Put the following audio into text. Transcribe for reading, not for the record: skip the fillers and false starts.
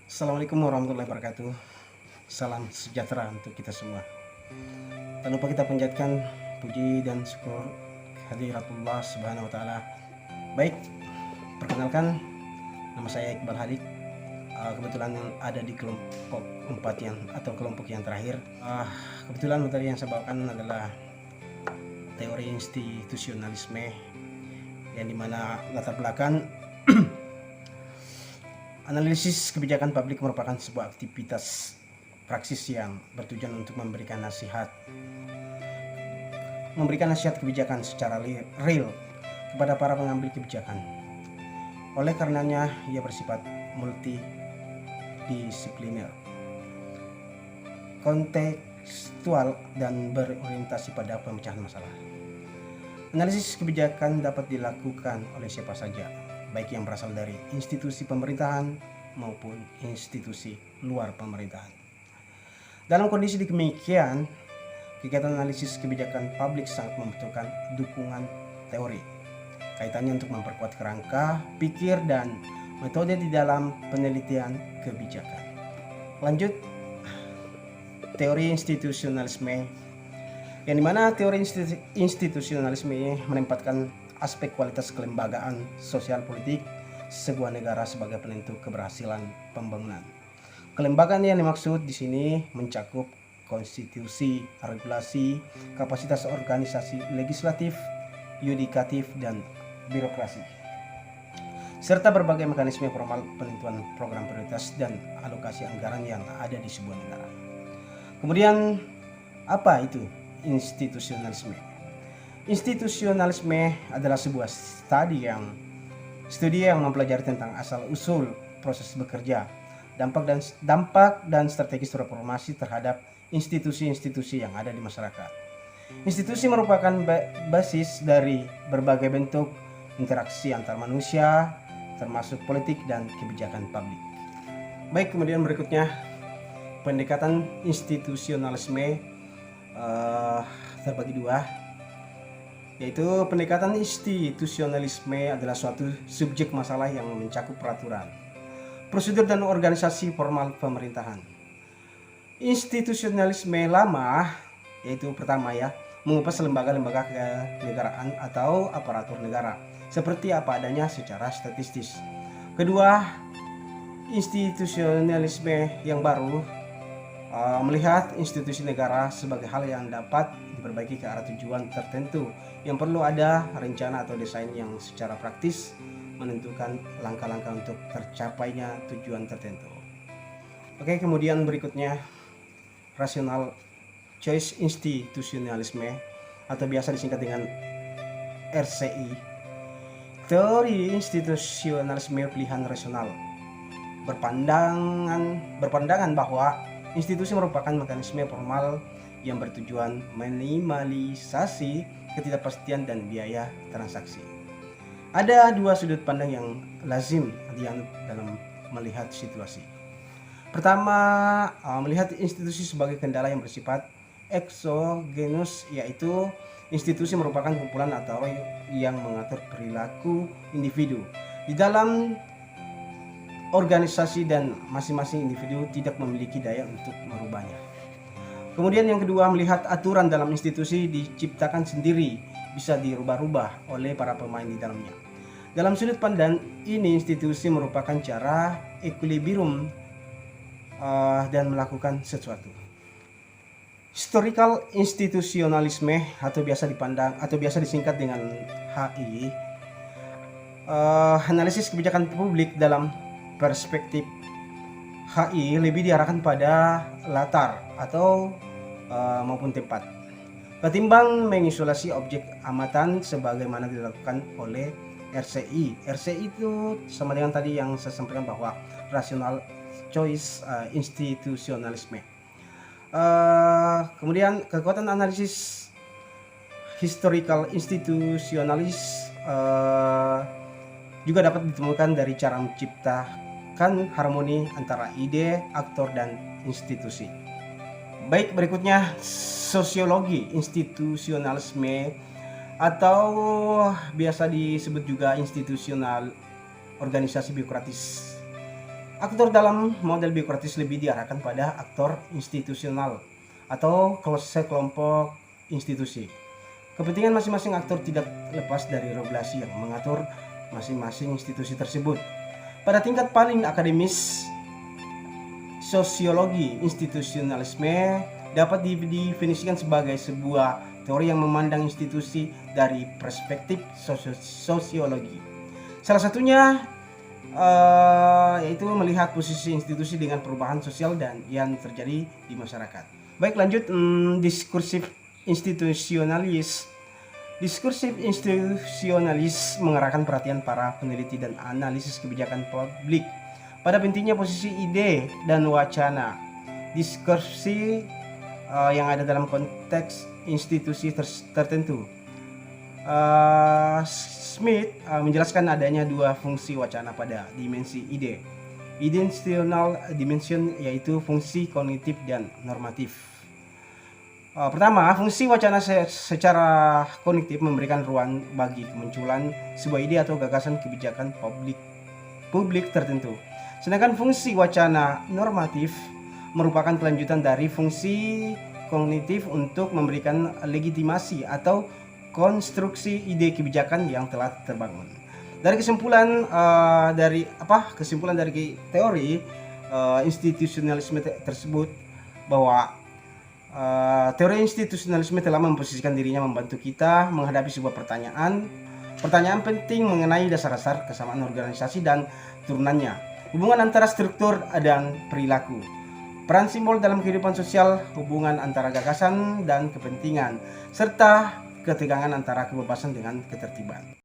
Assalamualaikum warahmatullahi wabarakatuh. Salam sejahtera untuk kita semua. Tak lupa kita panjatkan puji dan syukur hadiratullah subhanahu wa ta'ala. Baik, perkenalkan, nama saya Iqbal Hadik. Kebetulan ada di kelompok 4 atau kelompok yang terakhir. Kebetulan materi yang saya bawakan adalah teori institusionalisme, yang dimana latar belakang analisis kebijakan publik merupakan sebuah aktivitas praksis yang bertujuan untuk memberikan nasihat kebijakan secara real kepada para pengambil kebijakan. Oleh karenanya, ia bersifat multidisipliner, kontekstual, dan berorientasi pada pemecahan masalah. Analisis kebijakan dapat dilakukan oleh siapa saja, baik yang berasal dari institusi pemerintahan maupun institusi luar pemerintahan. Dalam kondisi demikian, kegiatan analisis kebijakan publik sangat membutuhkan dukungan teori, kaitannya untuk memperkuat kerangka pikir dan metode di dalam penelitian kebijakan. Lanjut, teori institusionalisme, yang dimana teori institusionalisme ini menempatkan aspek kualitas kelembagaan sosial politik sebuah negara sebagai penentu keberhasilan pembangunan. Kelembagaan yang dimaksud di sini mencakup konstitusi, regulasi, kapasitas organisasi legislatif, yudikatif, dan birokrasi, serta berbagai mekanisme formal penentuan program prioritas dan alokasi anggaran yang ada di sebuah negara. Kemudian, apa itu institusionalisme? Institusionalisme adalah sebuah studi yang mempelajari tentang asal-usul proses bekerja, dampak dan strategi reformasi terhadap institusi-institusi yang ada di masyarakat. Institusi merupakan basis dari berbagai bentuk interaksi antar manusia, termasuk politik dan kebijakan publik. Baik, kemudian berikutnya, pendekatan institusionalisme terbagi dua, yaitu pendekatan institusionalisme adalah suatu subjek masalah yang mencakup peraturan, prosedur, dan organisasi formal pemerintahan. Institusionalisme lama, yaitu pertama mengupas lembaga-lembaga kenegaraan atau aparatur negara seperti apa adanya secara statistis. Kedua, institusionalisme yang baru melihat institusi negara sebagai hal yang dapat diperbaiki ke arah tujuan tertentu, yang perlu ada rencana atau desain yang secara praktis menentukan langkah-langkah untuk tercapainya tujuan tertentu. Oke, kemudian berikutnya, rational choice institutionalisme atau biasa disingkat dengan RCI. Teori institusionalisme pilihan rasional berpandangan bahwa institusi merupakan mekanisme formal yang bertujuan minimalisasi ketidakpastian dan biaya transaksi. Ada dua sudut pandang yang lazim dalam melihat situasi. Pertama, melihat institusi sebagai kendala yang bersifat exogenous, yaitu institusi merupakan kumpulan atau yang mengatur perilaku individu di dalam organisasi dan masing-masing individu tidak memiliki daya untuk merubahnya. Kemudian yang kedua, melihat aturan dalam institusi diciptakan sendiri, bisa dirubah-rubah oleh para pemain di dalamnya. Dalam sudut pandang ini, institusi merupakan cara equilibrium dan melakukan sesuatu. Historical institutionalisme atau biasa disingkat dengan HI, analisis kebijakan publik dalam perspektif HI lebih diarahkan pada latar atau maupun tempat, ketimbang mengisolasi objek amatan sebagaimana dilakukan oleh RCI. RCI itu sama dengan tadi yang saya sampaikan bahwa rational choice institutionalisme. Kemudian kekuatan analisis historical institutionalis juga dapat ditemukan dari cara menciptakan harmoni antara ide, aktor, dan institusi. Baik, berikutnya sosiologi institusionalisme atau biasa disebut juga institusional organisasi birokratis. Aktor dalam model biokratis lebih diarahkan pada aktor institusional atau sekelompok institusi. Kepentingan masing-masing aktor tidak lepas dari regulasi yang mengatur masing-masing institusi tersebut. Pada tingkat paling akademis, sosiologi institusionalisme dapat didefinisikan sebagai sebuah teori yang memandang institusi dari perspektif sosiologi. Salah satunya yaitu melihat posisi institusi dengan perubahan sosial dan yang terjadi di masyarakat. Baik, lanjut. Diskursif institusionalis. Diskursif institusionalis mengarahkan perhatian para peneliti dan analisis kebijakan publik pada pentingnya posisi ide dan wacana. Diskursi yang ada dalam konteks institusi tertentu. Smith menjelaskan adanya dua fungsi wacana pada dimensi ide. Intentional dimension yaitu fungsi kognitif dan normatif. Pertama, fungsi wacana secara kognitif memberikan ruang bagi kemunculan sebuah ide atau gagasan kebijakan publik tertentu. Sedangkan fungsi wacana normatif merupakan kelanjutan dari fungsi kognitif untuk memberikan legitimasi atau konstruksi ide kebijakan yang telah terbangun. Dari kesimpulan dari teori institusionalisme tersebut bahwa teori institusionalisme telah memposisikan dirinya membantu kita menghadapi sebuah pertanyaan penting mengenai dasar-dasar kesamaan organisasi dan turunannya, hubungan antara struktur dan perilaku, peran simbol dalam kehidupan sosial, hubungan antara gagasan dan kepentingan, serta ketegangan antara kebebasan dengan ketertiban.